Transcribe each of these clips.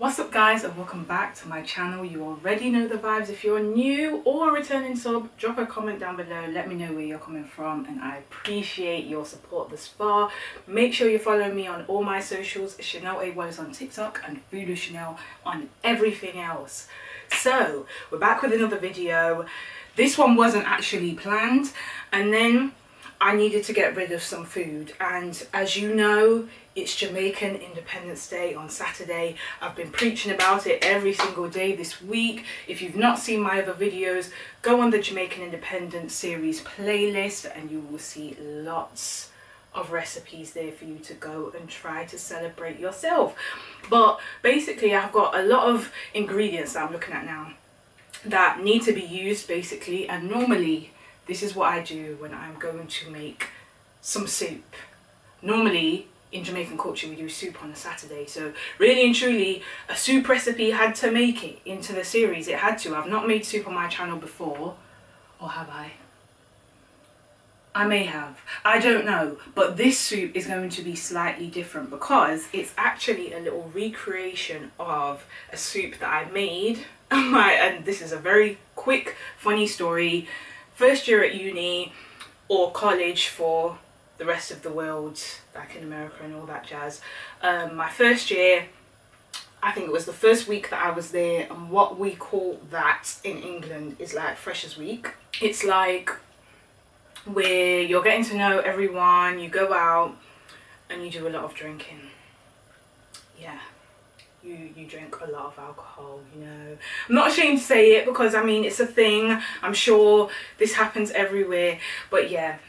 What's up guys, and welcome back to my channel. You already know the vibes. If you're new or a returning sub, drop a comment down below, let me know where you're coming from, and I appreciate your support thus far. Make sure you follow me on all my socials, Chanell A on TikTok and Food with Chanell on everything else. So we're back with another video. This one wasn't actually planned, and then I needed to get rid of some food, and as you know, it's Jamaican Independence Day on Saturday. I've been preaching about it every single day this week. If you've not seen my other videos, go on the Jamaican Independence series playlist and you will see lots of recipes there for you to go and try to celebrate yourself. But basically I've got a lot of ingredients that I'm looking at now that need to be used basically, and normally this is what I do when I'm going to make some soup. Normally in Jamaican culture we do soup on a Saturday, so really and truly a soup recipe had to make it into the series. It had to. I've not made soup on my channel before, or have I? I may have, I don't know, but this soup is going to be slightly different because it's actually a little recreation of a soup that I made. And this is a very quick funny story. First year at uni or college for the rest of the world, back in America and all that jazz. My first year, I think it was the first week that I was there, and what we call that in England is like Freshers Week. It's like where you're getting to know everyone, you go out and you do a lot of drinking. Yeah. You drink a lot of alcohol, you know. I'm not ashamed to say it because I mean it's a thing. I'm sure this happens everywhere, but yeah,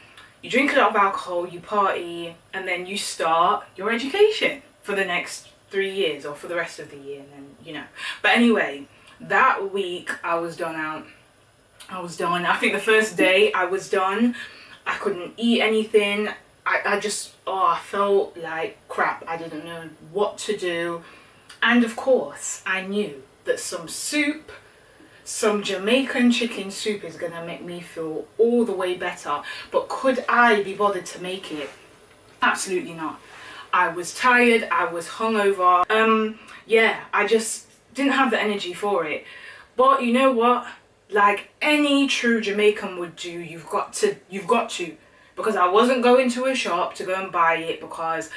you drink a lot of alcohol, you party, and then you start your education for the next 3 years or for the rest of the year, and then you know. But anyway, that week I was done out. I was done. I think the first day I was done. I couldn't eat anything. I just, I felt like crap. I didn't know what to do. And of course, I knew that some soup, some Jamaican chicken soup is going to make me feel all the way better. But could I be bothered to make it? Absolutely not. I was tired, I was hungover. Yeah, I just didn't have the energy for it. But you know what? Like any true Jamaican would do, you've got to. Because I wasn't going to a shop to go and buy it, because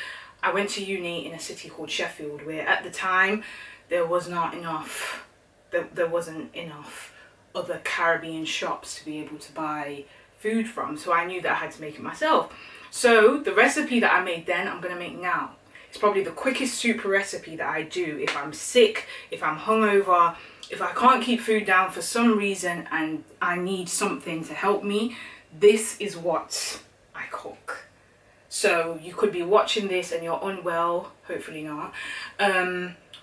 I went to uni in a city called Sheffield, where at the time there was not enough, there wasn't enough other Caribbean shops to be able to buy food from. So I knew that I had to make it myself. So the recipe that I made then, I'm going to make now. It's probably the quickest soup recipe that I do if I'm sick, if I'm hungover, if I can't keep food down for some reason and I need something to help me. This is what I cook. So you could be watching this and you're unwell, hopefully not,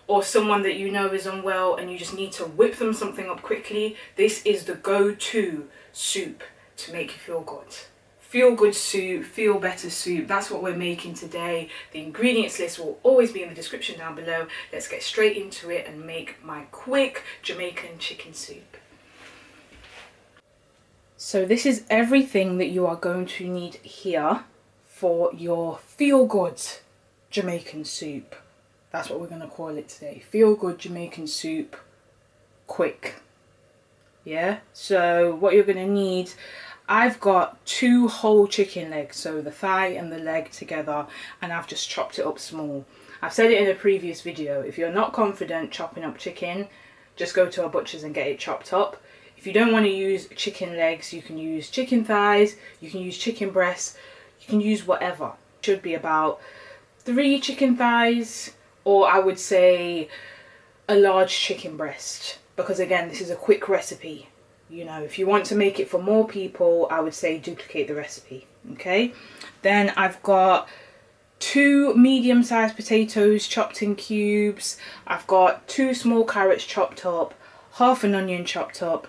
or someone that you know is unwell and you just need to whip them something up quickly. This is the go-to soup to make you feel good. Feel good soup, feel better soup. That's what we're making today. The ingredients list will always be in the description down below. Let's get straight into it and make my quick Jamaican chicken soup. So this is everything that you are going to need here for your feel good Jamaican soup. That's what we're going to call it today. Feel good Jamaican soup, quick. Yeah, so what you're going to need, I've got 2 whole chicken legs, so the thigh and the leg together, and I've just chopped it up small. I've said it in a previous video, if you're not confident chopping up chicken, just go to a butcher's and get it chopped up. If you don't want to use chicken legs, you can use chicken thighs, you can use chicken breasts, you can use whatever. It should be about 3 chicken thighs, or I would say a large chicken breast, because again, this is a quick recipe. You know, if you want to make it for more people, I would say duplicate the recipe. Okay, then I've got 2 medium-sized potatoes chopped in cubes. I've got 2 small carrots chopped up, half an onion chopped up,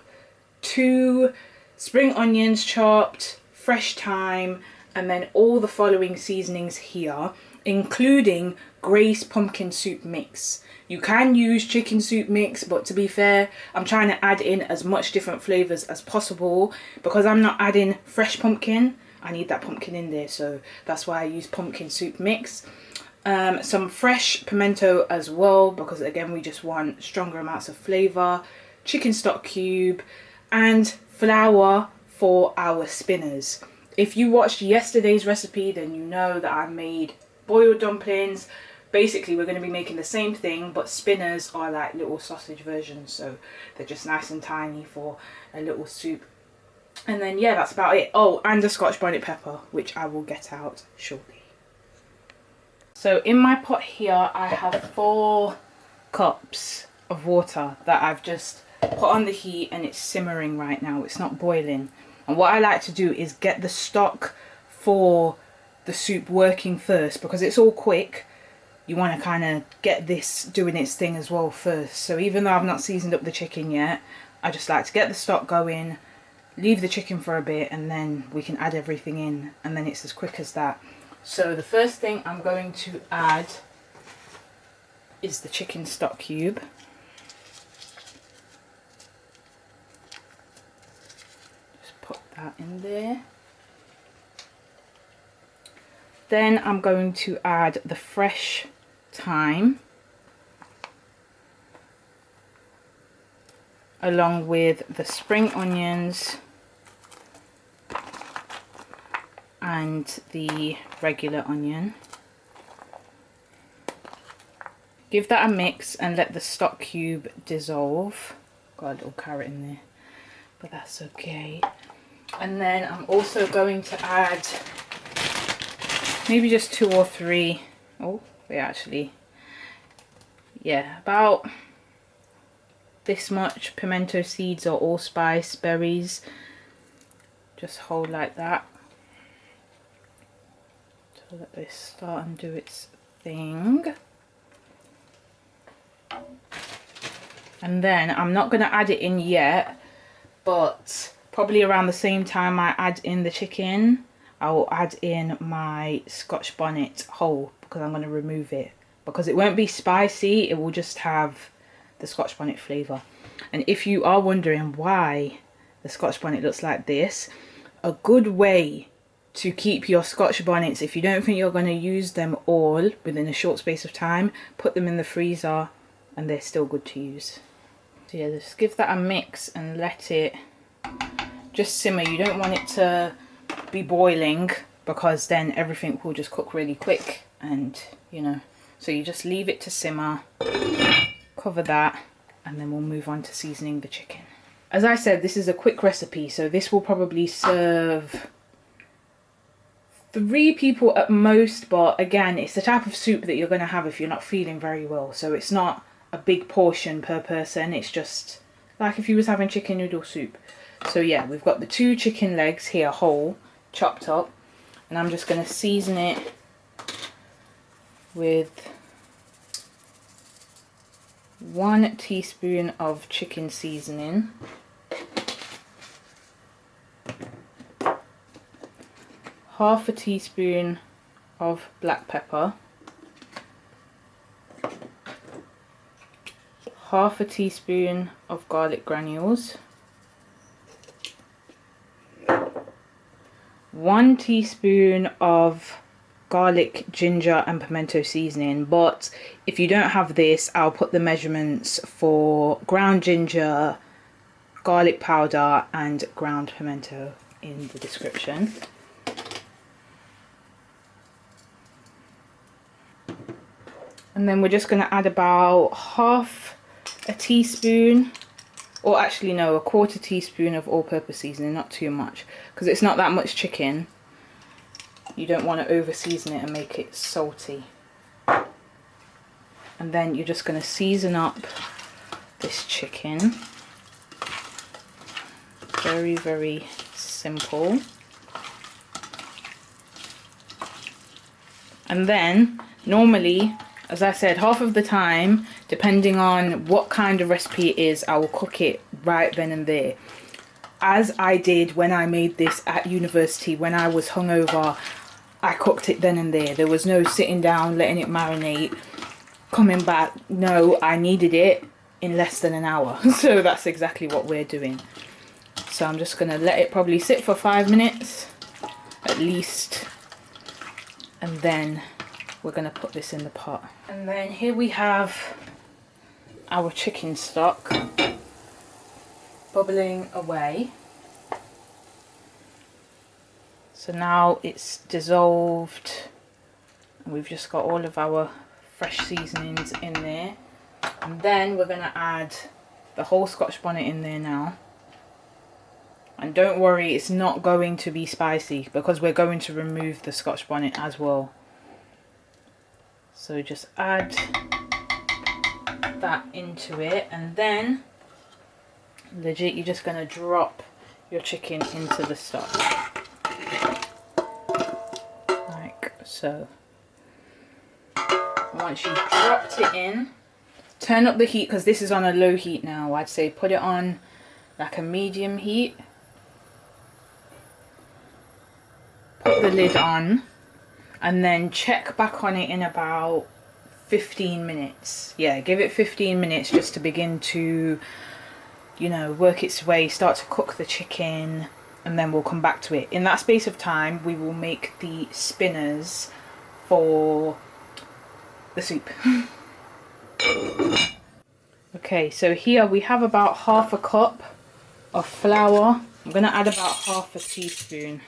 2 spring onions chopped, fresh thyme, and then all the following seasonings here, including Grace pumpkin soup mix. You can use chicken soup mix, but to be fair, I'm trying to add in as much different flavors as possible. Because I'm not adding fresh pumpkin, I need that pumpkin in there, so that's why I use pumpkin soup mix. some fresh pimento as well, because again we just want stronger amounts of flavour, chicken stock cube, and flour for our spinners. If you watched yesterday's recipe, then you know that I made boiled dumplings. Basically we're going to be making the same thing, but spinners are like little sausage versions, so they're just nice and tiny for a little soup. And then yeah, that's about it. Oh, and a Scotch bonnet pepper, which I will get out shortly. So in my pot here I have 4 cups of water that I've just put on the heat, and it's simmering right now, it's not boiling. And what I like to do is get the stock for the soup working first, because it's all quick. You want to kind of get this doing its thing as well first. So even though I've not seasoned up the chicken yet, I just like to get the stock going, leave the chicken for a bit, and then we can add everything in, and then it's as quick as that. So the first thing I'm going to add is the chicken stock cube. Just put that in there. Then I'm going to add the fresh thyme, along with the spring onions and the regular onion. Give that a mix and let the stock cube dissolve. Got a little carrot in there, but that's okay. And then I'm also going to add maybe just 2 or 3. Oh, wait, actually, yeah, about this much pimento seeds or allspice berries. Just hold like that, so let this start and do its thing. And then I'm not going to add it in yet, but probably around the same time I add in the chicken, I'll add in my Scotch bonnet whole, because I'm going to remove it, because it won't be spicy, it will just have the Scotch bonnet flavour. And if you are wondering why the Scotch bonnet looks like this, a good way to keep your Scotch bonnets, if you don't think you're going to use them all within a short space of time, put them in the freezer and they're still good to use. So yeah, just give that a mix and let it just simmer. You don't want it to be boiling, because then everything will just cook really quick, and you know, so you just leave it to simmer, cover that, and then we'll move on to seasoning the chicken. As I said, this is a quick recipe, so this will probably serve 3 people at most, but again, it's the type of soup that you're going to have if you're not feeling very well, so it's not a big portion per person, it's just like if you was having chicken noodle soup. So yeah, we've got the 2 chicken legs here whole, chopped up, and I'm just going to season it with 1 teaspoon of chicken seasoning, half a teaspoon of black pepper, half a teaspoon of garlic granules, 1 teaspoon of garlic, ginger and pimento seasoning, but if you don't have this, I'll put the measurements for ground ginger, garlic powder and ground pimento in the description. And then we're just going to add about half a teaspoon, or actually no, 1/4 teaspoon of all-purpose seasoning, not too much, because it's not that much chicken. You don't want to over season it and make it salty. And then you're just going to season up this chicken. Very, very simple. And then normally, as I said, half of the time, depending on what kind of recipe it is, I will cook it right then and there. As I did when I made this at university, when I was hungover, I cooked it then and there. There was no sitting down, letting it marinate, coming back. No, I needed it in less than an hour. So that's exactly what we're doing. So I'm just going to let it probably sit for 5 minutes at least, and then we're going to put this in the pot. And then here we have our chicken stock bubbling away. So now it's dissolved and we've just got all of our fresh seasonings in there. And then we're going to add the whole Scotch bonnet in there now. And don't worry, it's not going to be spicy because we're going to remove the Scotch bonnet as well. So just add that into it, and then legit you're just going to drop your chicken into the stock. Like so. Once you've dropped it in, turn up the heat because this is on a low heat now. I'd say put it on like a medium heat. Put the lid on and then check back on it in about 15 minutes. Yeah, give it 15 minutes just to begin to, you know, work its way, start to cook the chicken, and then we'll come back to it. In that space of time, we will make the spinners for the soup. Okay, so here we have about half a cup of flour. I'm going to add about half a teaspoon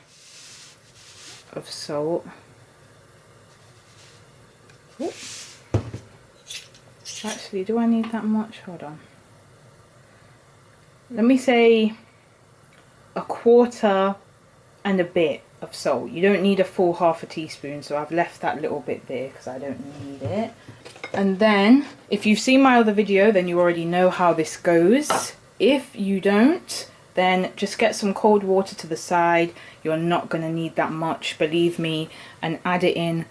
of salt. Ooh. Actually, do I need that much? Hold on. Let me say a quarter and a bit of salt. You don't need a full half a teaspoon, so I've left that little bit there because I don't need it. And then, if you've seen my other video, then you already know how this goes. If you don't, then just get some cold water to the side. You're not going to need that much, believe me, and add it in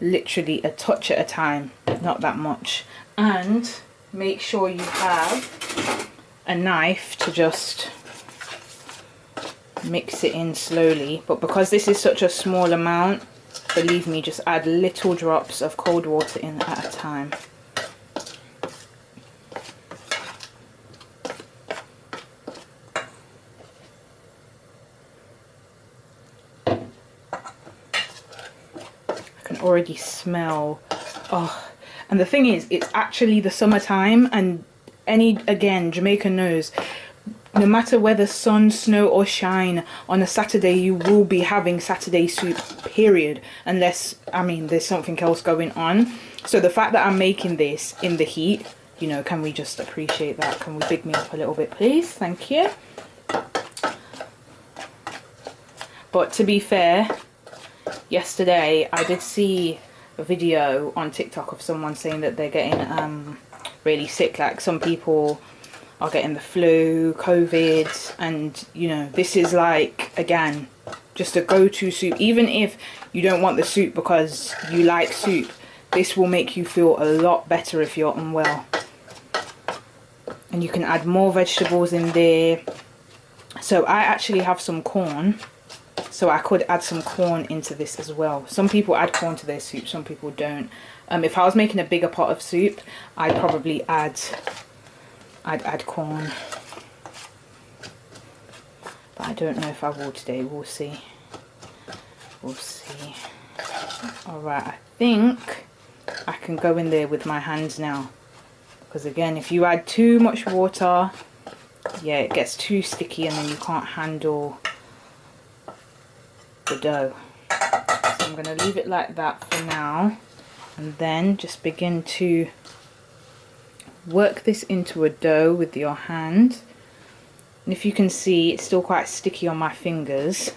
literally a touch at a time, not that much. And make sure you have a knife to just mix it in slowly. But because this is such a small amount, believe me, just add little drops of cold water in at a time. Already smell. Oh, and the thing is, it's actually the summertime, and again, Jamaican knows, no matter whether sun, snow or shine, on a Saturday you will be having Saturday soup, period, unless, I mean, there's something else going on. So the fact that I'm making this in the heat, you know, can we just appreciate that? Can we big me up a little bit, please? Thank you. But to be fair, yesterday I did see a video on TikTok of someone saying that they're getting really sick. Like, some people are getting the flu, COVID, and you know, this is like, again, just a go-to soup. Even if you don't want the soup because you like soup, this will make you feel a lot better if you're unwell. And you can add more vegetables in there. So I actually have some corn, so I could add some corn into this as well. Some people add corn to their soup, some people don't. If I was making a bigger pot of soup, I'd probably add corn. But I don't know if I will today. We'll see. We'll see. Alright, I think I can go in there with my hands now. Because again, if you add too much water, yeah, it gets too sticky and then you can't handle the dough. So I'm going to leave it like that for now, and then just begin to work this into a dough with your hand. And if you can see, it's still quite sticky on my fingers,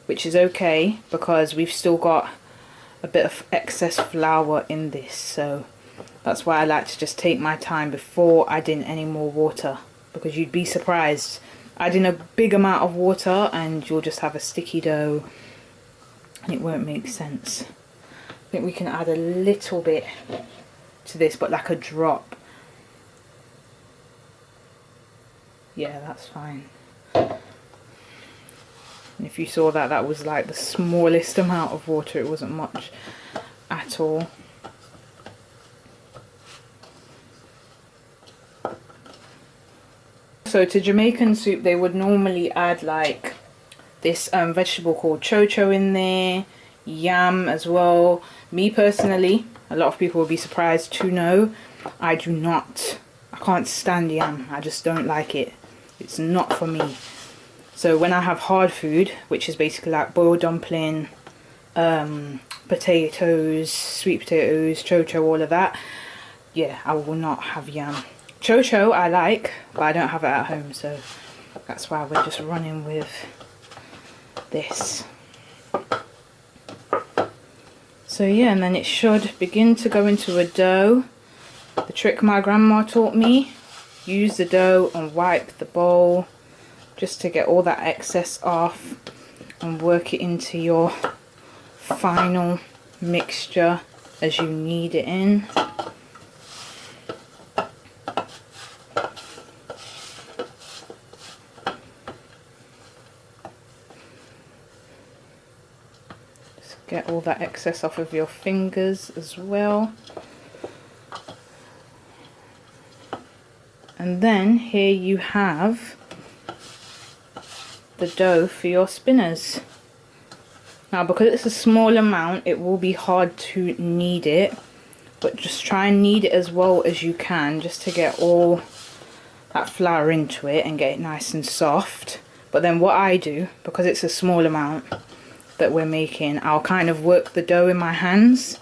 which is okay because we've still got a bit of excess flour in this, so that's why I like to just take my time before adding any more water, because you'd be surprised. Add in a big amount of water and you'll just have a sticky dough and it won't make sense. I think we can add a little bit to this, but like a drop. Yeah, that's fine. And if you saw that, that was like the smallest amount of water. It wasn't much at all. So to Jamaican soup, they would normally add like this vegetable called chocho in there. yam as well. Me personally, a lot of people will be surprised to know, I can't stand yam. I just don't like it. It's not for me. So when I have hard food, which is basically like boiled dumpling, potatoes, sweet potatoes, chocho, all of that, yeah, I will not have yam. Chocho I like, but I don't have it at home, so that's why we're just running with this. So yeah, and then it should begin to go into a dough. The trick my grandma taught me, use the dough and wipe the bowl just to get all that excess off and work it into your final mixture as you knead it in. Just get all that excess off of your fingers as well. And then here you have the dough for your spinners. Now because it's a small amount, it will be hard to knead it, but just try and knead it as well as you can just to get all that flour into it and get it nice and soft. But then what I do, because it's a small amount that we're making, I'll kind of work the dough in my hands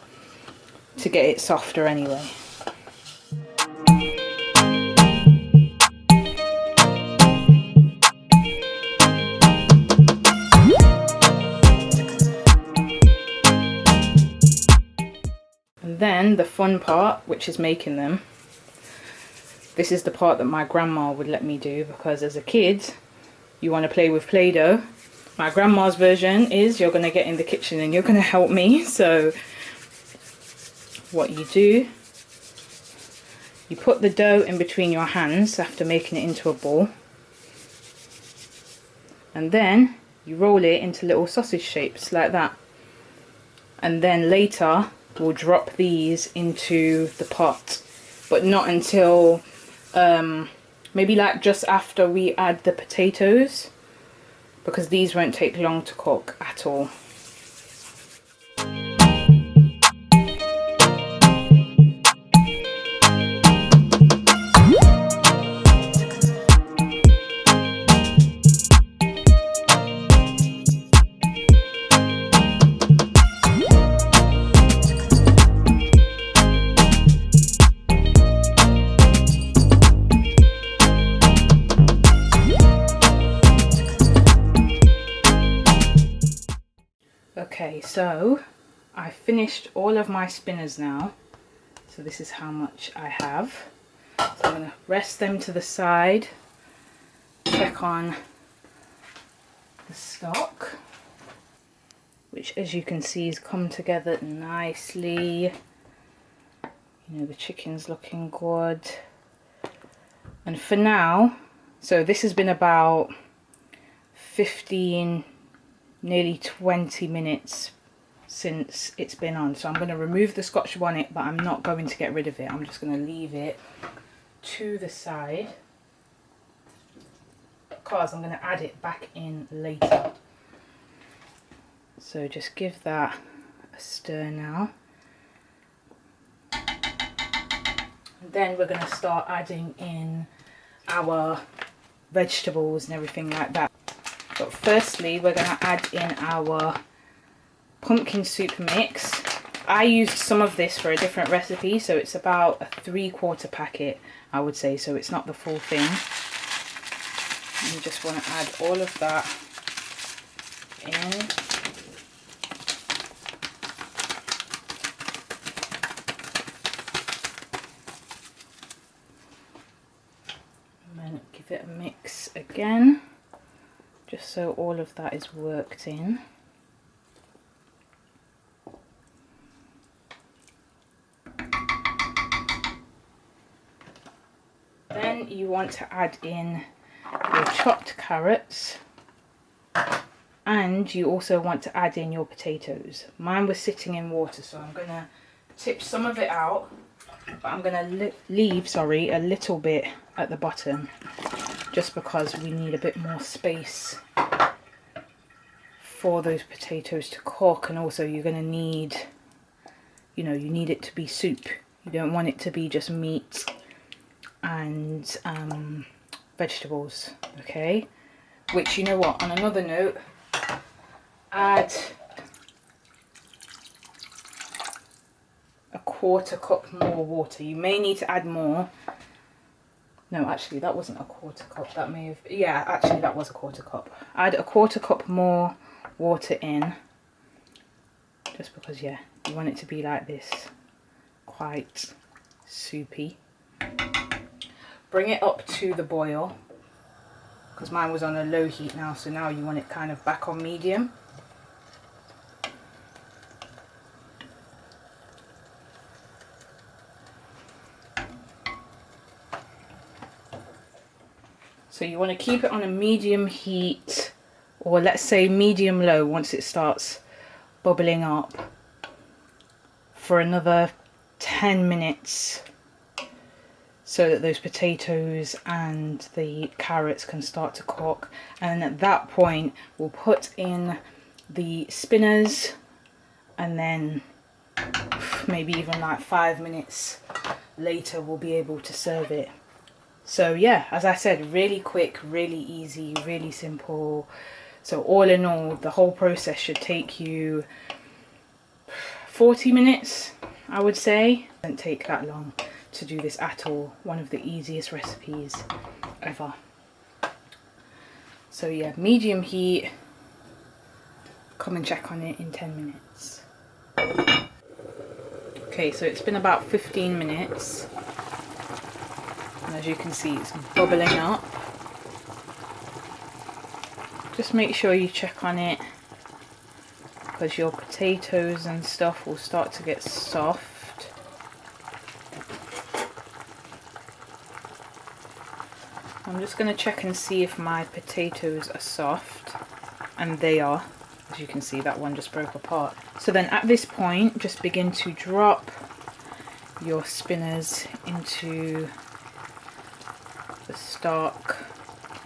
to get it softer anyway. And then the fun part, which is making them. This is the part that my grandma would let me do, because as a kid you want to play with Play-Doh. My grandma's version is you're going to get in the kitchen and you're going to help me. So what you do, you put the dough in between your hands after making it into a ball, and then you roll it into little sausage shapes like that, and then later we'll drop these into the pot, but not until maybe like just after we add the potatoes, because these won't take long to cook at all. Okay, so I finished all of my spinners now. So this is how much I have. So I'm going to rest them to the side, check on the stock, which as you can see has come together nicely. You know, the chicken's looking good. And for now, so this has been about 15, nearly 20 minutes since it's been on. So I'm going to remove the Scotch Bonnet, but I'm not going to get rid of it. I'm just going to leave it to the side because I'm going to add it back in later. So just give that a stir now. And then we're going to start adding in our vegetables and everything like that. But firstly we're going to add in our pumpkin soup mix. I used some of this for a different recipe, so it's about a 3/4 packet I would say, so it's not the full thing. You just want to add all of that in. And then give it a mix again, just so all of that is worked in. Then you want to add in your chopped carrots, and you also want to add in your potatoes. Mine was sitting in water, so I'm going to tip some of it out, but I'm going to leave a little bit at the bottom, just because we need a bit more space for those potatoes to cook, and also you're going to need, you know, you need it to be soup. You don't want it to be just meat and vegetables, okay? Which, you know what, on another note, add a 1/4 cup more water. You may need to add more. No, actually that wasn't a 1/4 cup, that may have, yeah, actually that was a 1/4 cup. Add a 1/4 cup more water in, just because, yeah, you want it to be like this, quite soupy. Bring it up to the boil, because mine was on a low heat now, so now you want it kind of back on medium. So you want to keep it on a medium heat, or let's say medium low once it starts bubbling up, for another 10 minutes, so that those potatoes and the carrots can start to cook. And at that point we'll put in the spinners, and then maybe even like 5 minutes later we'll be able to serve it. So yeah, as I said, really quick, really easy, really simple. So all in all, the whole process should take you 40 minutes, I would say. It doesn't take that long to do this at all. One of the easiest recipes ever. So yeah, medium heat. Come and check on it in 10 minutes. Okay, so it's been about 15 minutes. And as you can see, it's bubbling up. Just make sure you check on it, because your potatoes and stuff will start to get soft. I'm just going to check and see if my potatoes are soft, and they are. As you can see, that one just broke apart. So then at this point, just begin to drop your spinners into the stock.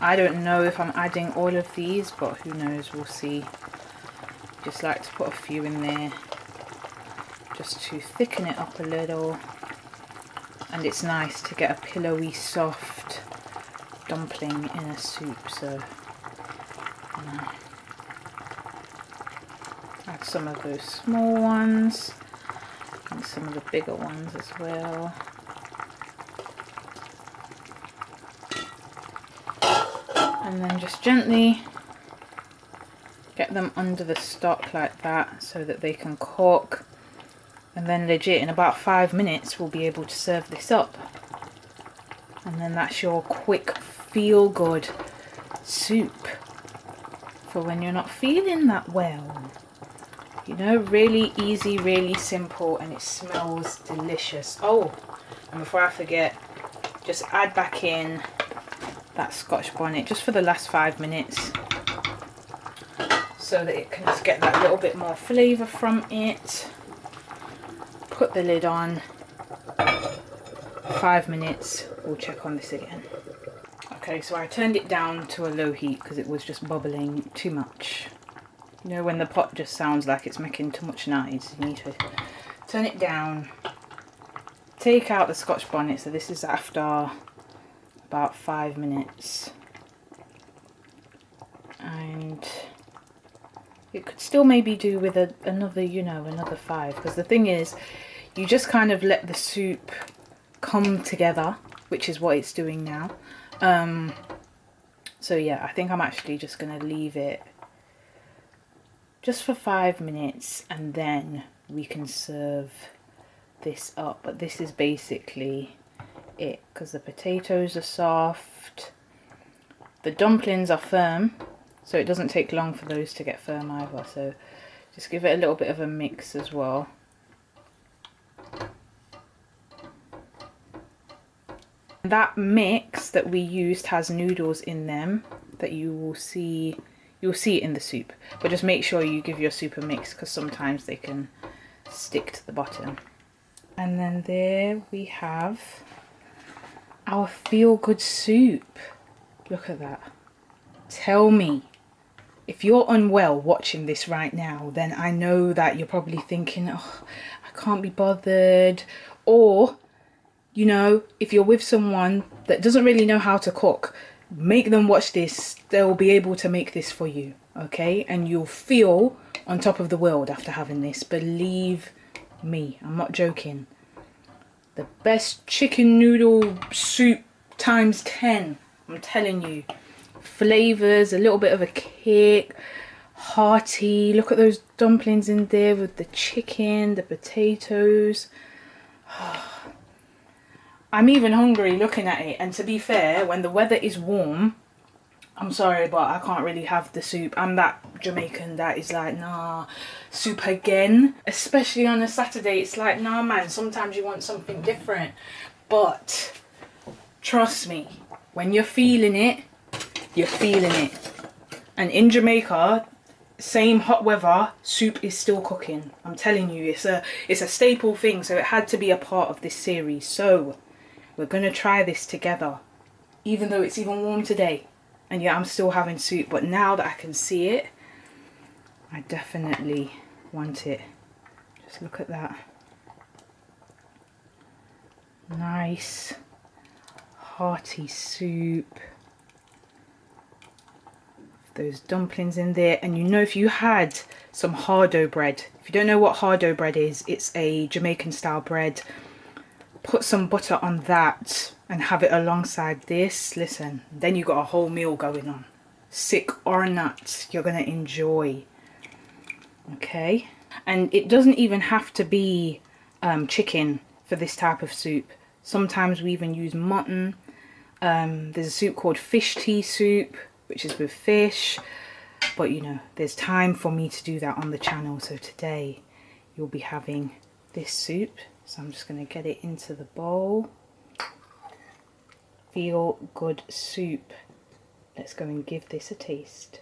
I don't know if I'm adding all of these, but who knows, we'll see. Just like to put a few in there just to thicken it up a little, and it's nice to get a pillowy soft dumpling in a soup. So add some of those small ones and some of the bigger ones as well. And then just gently get them under the stock like that, so that they can cook. And then legit in about 5 minutes we'll be able to serve this up. And then that's your quick feel good soup for when you're not feeling that well. You know, really easy, really simple, and it smells delicious. Oh, and before I forget, just add back in that Scotch Bonnet just for the last 5 minutes, so that it can just get that little bit more flavour from it. Put the lid on. 5 minutes, we'll check on this again. Okay, so I turned it down to a low heat because it was just bubbling too much. You know, when the pot just sounds like it's making too much noise, you need to turn it down. Take out the Scotch Bonnet. So this is after about 5 minutes, and it could still maybe do with another, you know, another 5, because the thing is, you just kind of let the soup come together, which is what it's doing now. So yeah, I think I'm actually just gonna leave it just for 5 minutes, and then we can serve this up. But this is basically it, because the potatoes are soft, the dumplings are firm, so it doesn't take long for those to get firm either. So just give it a little bit of a mix as well. That mix that we used has noodles in them that you'll see it in the soup, but just make sure you give your soup a mix, because sometimes they can stick to the bottom. And then there we have our feel good soup. Look at that. Tell me if you're unwell watching this right now, then I know that you're probably thinking, oh, I can't be bothered. Or, you know, if you're with someone that doesn't really know how to cook, make them watch this. They'll be able to make this for you, okay? And you'll feel on top of the world after having this. Believe me, I'm not joking. The best chicken noodle soup times 10, I'm telling you. Flavors, a little bit of a kick, hearty. Look at those dumplings in there with the chicken, the potatoes. I'm even hungry looking at it. And to be fair, when the weather is warm, I'm sorry, but I can't really have the soup. I'm that Jamaican that is like, nah, soup again. Especially on a Saturday, it's like, nah, man, sometimes you want something different. But trust me, when you're feeling it, you're feeling it. And in Jamaica, same hot weather, soup is still cooking. I'm telling you, it's a staple thing, so it had to be a part of this series. So we're gonna try this together, even though it's even warm today. And yeah, I'm still having soup, but now that I can see it, I definitely want it. Just look at that. Nice, hearty soup. Those dumplings in there. And you know, if you had some hardo bread, if you don't know what hardo bread is, it's a Jamaican style bread. Put some butter on that and have it alongside this. Listen, then you got a whole meal going on. Sick or not, you're gonna enjoy. Okay, and it doesn't even have to be chicken for this type of soup. Sometimes we even use mutton. There's a soup called fish tea soup, which is with fish, but you know, there's time for me to do that on the channel. So today you'll be having this soup. So I'm just going to get it into the bowl. Feel good soup. Let's go and give this a taste.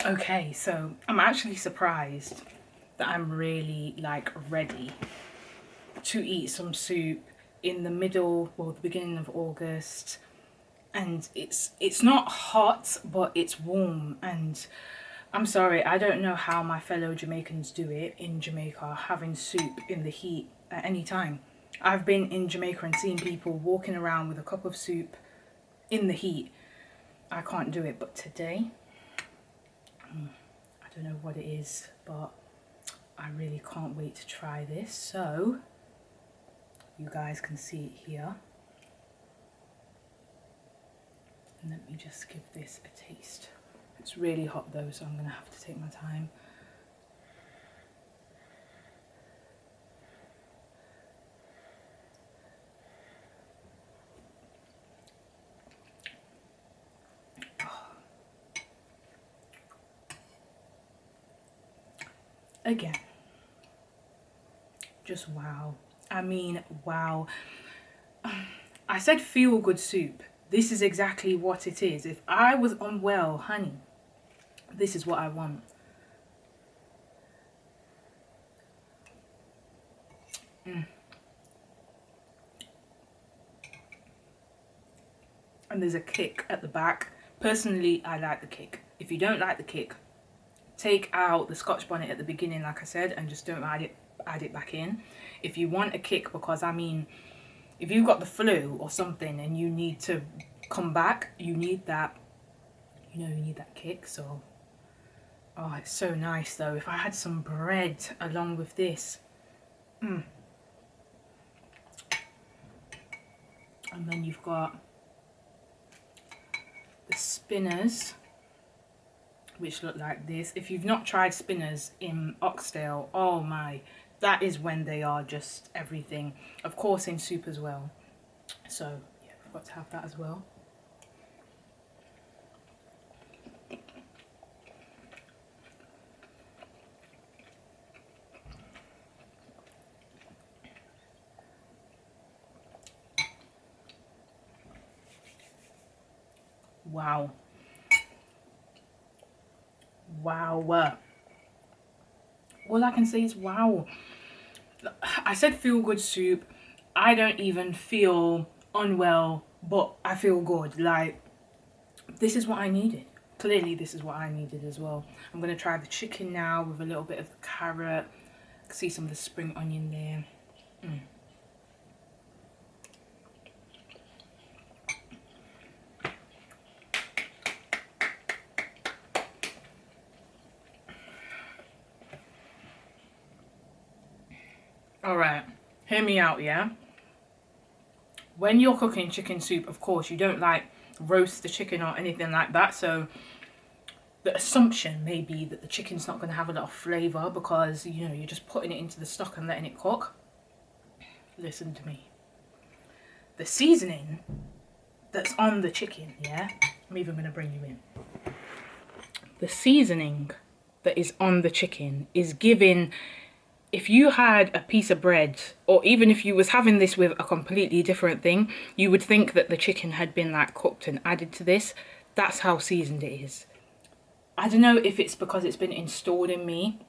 Okay, so I'm actually surprised that I'm really like ready to eat some soup in the middle, well, the beginning of August. And it's not hot, but it's warm. And I'm sorry, I don't know how my fellow Jamaicans do it in Jamaica, having soup in the heat at any time. I've been in Jamaica and seen people walking around with a cup of soup in the heat. I can't do it, but today, I don't know what it is, but I really can't wait to try this. So you guys can see it here. And let me just give this a taste. It's really hot though, so I'm gonna have to take my time. Again, just wow. I mean, wow. I said feel good soup. This is exactly what it is. If I was unwell, honey, this is what I want. And there's a kick at the back. Personally, I like the kick. If you don't like the kick, take out the Scotch Bonnet at the beginning, like I said, and just don't add it back in. If you want a kick, because I mean, if you've got the flu or something and you need to come back, you need that, you know, you need that kick. So, oh, it's so nice though. If I had some bread along with this. And then you've got the spinners, which look like this. If you've not tried spinners in oxtail, oh my, that is when they are just everything. Of course in soup as well. So yeah, we've got to have that as well. Wow. Wow. All I can say is wow. I said feel good soup. I don't even feel unwell, but I feel good. Like, this is what I needed. Clearly this is what I needed as well. I'm going to try the chicken now with a little bit of the carrot. I can see some of the spring onion there. Alright, hear me out, yeah? When you're cooking chicken soup, of course, you don't like roast the chicken or anything like that, so the assumption may be that the chicken's not going to have a lot of flavour because, you know, you're just putting it into the stock and letting it cook. Listen to me. The seasoning that's on the chicken, yeah? I'm even going to bring you in. The seasoning that is on the chicken is giving... If you had a piece of bread, or even if you was having this with a completely different thing, you would think that the chicken had been like cooked and added to this. That's how seasoned it is. I don't know if it's because it's been installed in me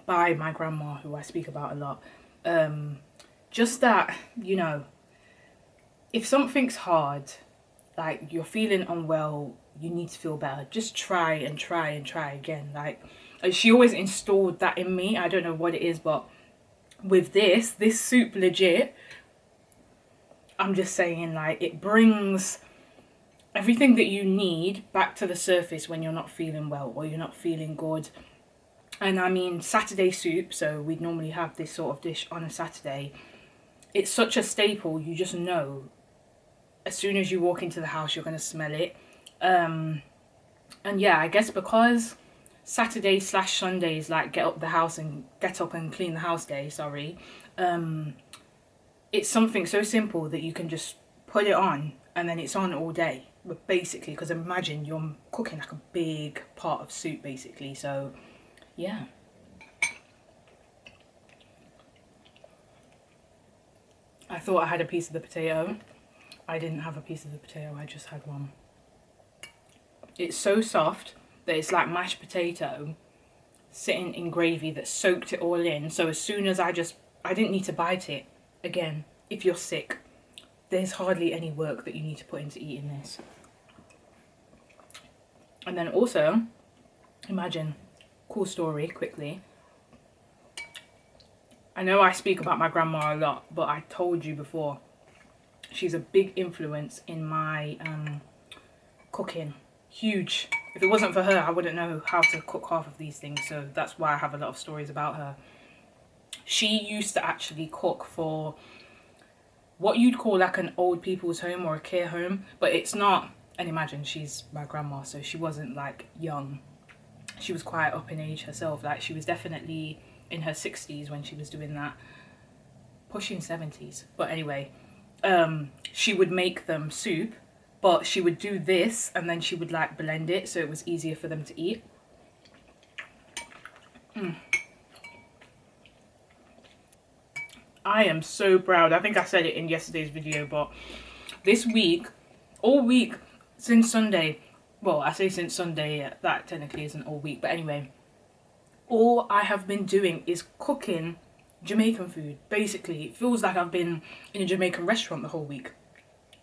by my grandma, who I speak about a lot. Just that, you know, if something's hard, like you're feeling unwell, you need to feel better. Just try and try and try again. Like, she always installed that in me. I don't know what it is, but with this soup legit, I'm just saying, like, it brings everything that you need back to the surface when you're not feeling well or you're not feeling good. And I mean, Saturday soup, so we'd normally have this sort of dish on a Saturday. It's such a staple, you just know. As soon as you walk into the house, you're going to smell it. And yeah, I guess because Saturday/Sunday is like get up and clean the house day, sorry. It's something so simple that you can just put it on and then it's on all day. But basically, because imagine you're cooking like a big pot of soup basically, so yeah. I thought I had a piece of the potato. I didn't have a piece of the potato, I just had one. It's so soft that it's like mashed potato sitting in gravy that soaked it all in. So as soon as I didn't need to bite it. Again, if you're sick, there's hardly any work that you need to put into eating this. And then also, imagine, cool story quickly. I know I speak about my grandma a lot, but I told you before, she's a big influence in my cooking. Huge. If it wasn't for her, I wouldn't know how to cook half of these things, so that's why I have a lot of stories about her. She used to actually cook for what you'd call like an old people's home or a care home, but it's not. And imagine, she's my grandma, so she wasn't like young. She was quite up in age herself. Like, she was definitely in her 60s when she was doing that, pushing 70s. But anyway, she would make them soup, but she would do this and then she would like blend it so it was easier for them to eat. I am so proud. I think I said it in yesterday's video, but this week, all week since Sunday, well, I say since Sunday, that technically isn't all week, but anyway, all I have been doing is cooking Jamaican food. Basically, it feels like I've been in a Jamaican restaurant the whole week,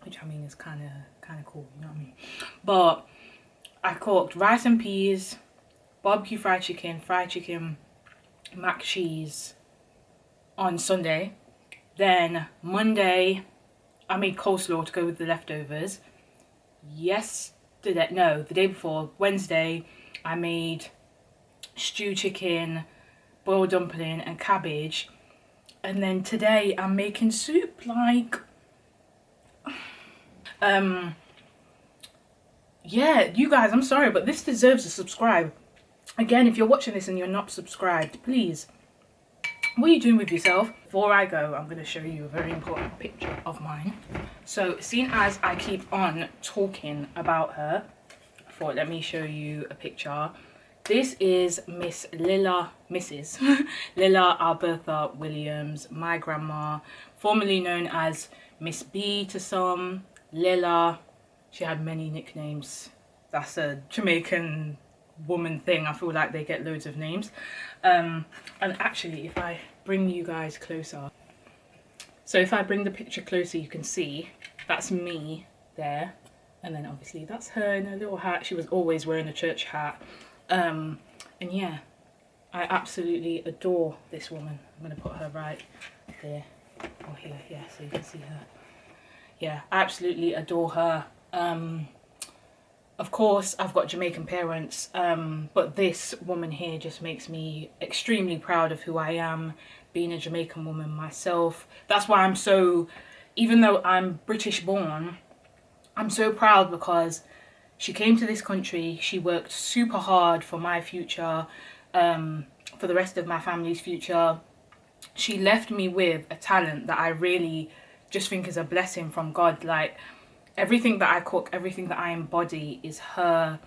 which I mean is kind of cool, you know what I mean? But I cooked rice and peas, barbecue fried chicken, mac cheese on Sunday. Then Monday, I made coleslaw to go with the leftovers. The day before, Wednesday, I made stew chicken, boiled dumpling and cabbage. And then today I'm making soup. Like, yeah, you guys, I'm sorry, but this deserves a subscribe. Again, if you're watching this and you're not subscribed, please, what are you doing with yourself? Before I go, I'm going to show you a very important picture of mine. So, seeing as I keep on talking about her, I thought, let me show you a picture. This is Mrs. Lilla Albertha Williams, my grandma, formerly known as Miss B to some, Lilla. She had many nicknames. That's a Jamaican woman thing. I feel like they get loads of names. And actually, if I bring you guys closer, so if I bring the picture closer, you can see that's me there. And then obviously that's her in her little hat. She was always wearing a church hat. And yeah, I absolutely adore this woman. I'm going to put her right there, or here, yeah, so you can see her. Yeah, I absolutely adore her. Of course, I've got Jamaican parents, but this woman here just makes me extremely proud of who I am, being a Jamaican woman myself. That's why I'm so, even though I'm British born, I'm so proud because she came to this country, she worked super hard for my future, for the rest of my family's future. She left me with a talent that I really just think is a blessing from God. Like, everything that I cook, everything that I embody is her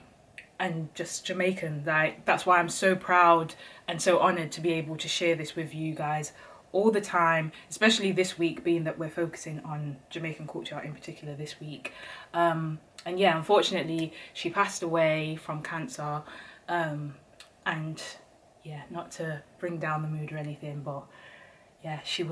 and just Jamaican. Like, that's why I'm so proud and so honoured to be able to share this with you guys all the time, especially this week, being that we're focusing on Jamaican culture in particular this week. And yeah, unfortunately, she passed away from cancer. And yeah, not to bring down the mood or anything, but yeah, she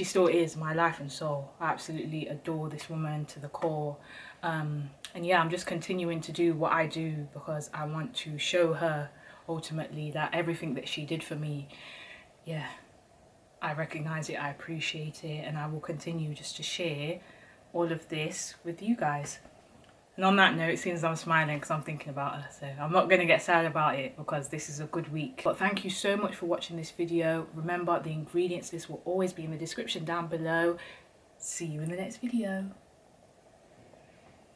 still is my life and soul. I absolutely adore this woman to the core. And yeah, I'm just continuing to do what I do because I want to show her ultimately that everything that she did for me, yeah, I recognize it, I appreciate it, and I will continue just to share all of this with you guys. And on that note, it seems I'm smiling because I'm thinking about her, so I'm not going to get sad about it because this is a good week. But thank you so much for watching this video. Remember, the ingredients list will always be in the description down below. See you in the next video.